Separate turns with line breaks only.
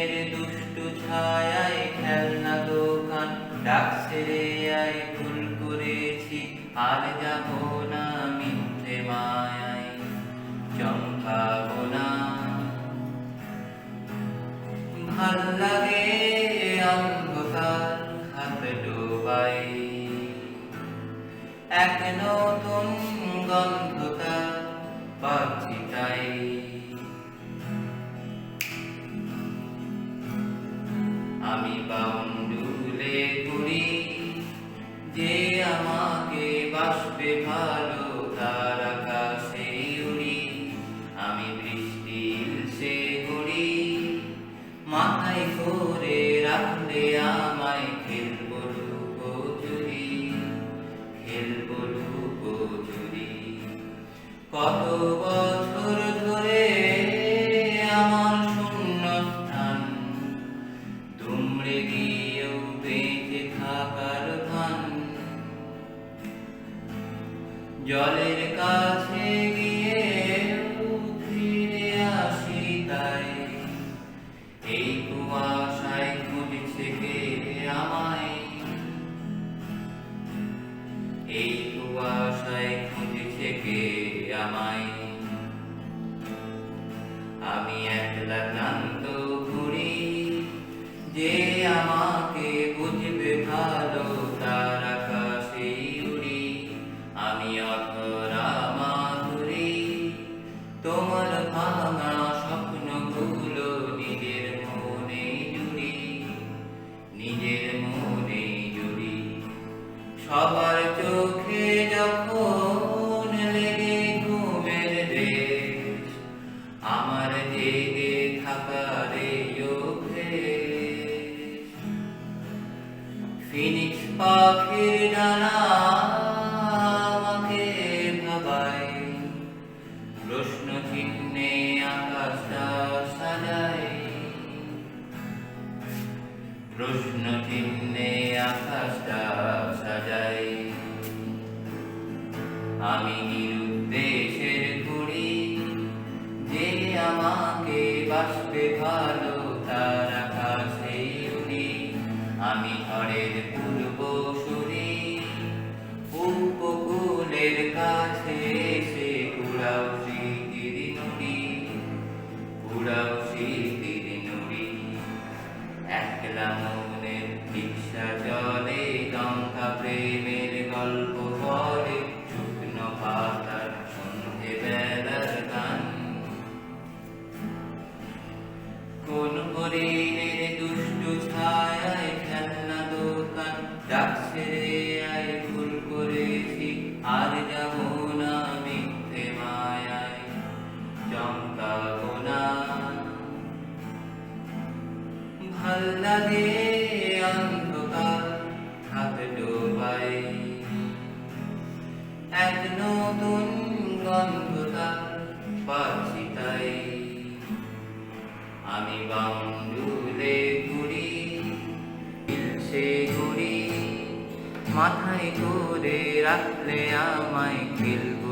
দিনের দুষ্টু ছায়ায় খেলনা দোকান ডাকছে রে আয়, ভুল করেছি আর যাব না মিথ্যে মায়ায় চমকাবো না। ভাল লাগে অন্ধকার হাত ডোবাই, এক নতুন গন্ধতা পাচ্ছি তাই। আমি বাউন্ডুলে ঘুরি, যে আমাকে বাসবে ভালো তার আকাশে উড়ি। আমি বৃষ্টির সে ঘুরি, মাথায় করে রাখলে আমায় খেলবো লুকোচুরি, খেলবো লুকোচুরি। কত বছর ধরে আমার শূন্যস্থান, দুমড়ে গিয়েও বেঁচে থাকার ভান। জলের কাছে গিয়ে ফিরে আসি তাই, এই কুয়াশায় খুঁজছে কে আমায়, এই কুয়াশায় খুঁজছে কে আমায়। আমি একলা ক্লান্ত ঘুরি, যে আমাকে বুঝবে ভালো তার আকাশে উড়ি। আমি অধরা মাধুরী, তোমার ভাঙা স্বপ্নগুলো নিজের মনে জুড়ি, নিজের মনে জুড়ি। সবার চোখে যখন লেগে ঘুমের দেশ, আমার জেগে থাকার অভ্যেস। ফিনিক্স পাখির ডানা আমাকে ভাবায়, প্রশ্ন চিহ্নে আকাশটা সাজায়, প্রশ্ন চিহ্নে আকাশটা সাজায়। আমি নিরুদ্দেশের ঘুড়ি, যে আমাকে বাসবে ভালো তার আকাশে উড়ি। আমি ঝড়ের পূর্বসূরি, উপকূলের কাছে এসে কুড়াও স্মৃতির নুড়ি, কুড়াও স্মৃতির নুড়ি। একলা মনের রিক্সা চলে, দমকা প্রেমের গল্প বলে, শুকনো পাতার সন্ধে বেলার গান। কোন হরিণের দুষ্টু ছায়ায় খেলনা দোকান ডাকছে রে আয়, ভুল করেছি আর যাব না মিথ্যে মায়ায় চমকাবো না। ভাল লাগে অন্ধকার হাত ডোবাই, এক নতুন গন্ধতা পাচ্ছি তাই। আমি বাউন্ডুলে ঘুরি, সে ঘুরি, মাথায় করে রাখলে আমায় খেলবো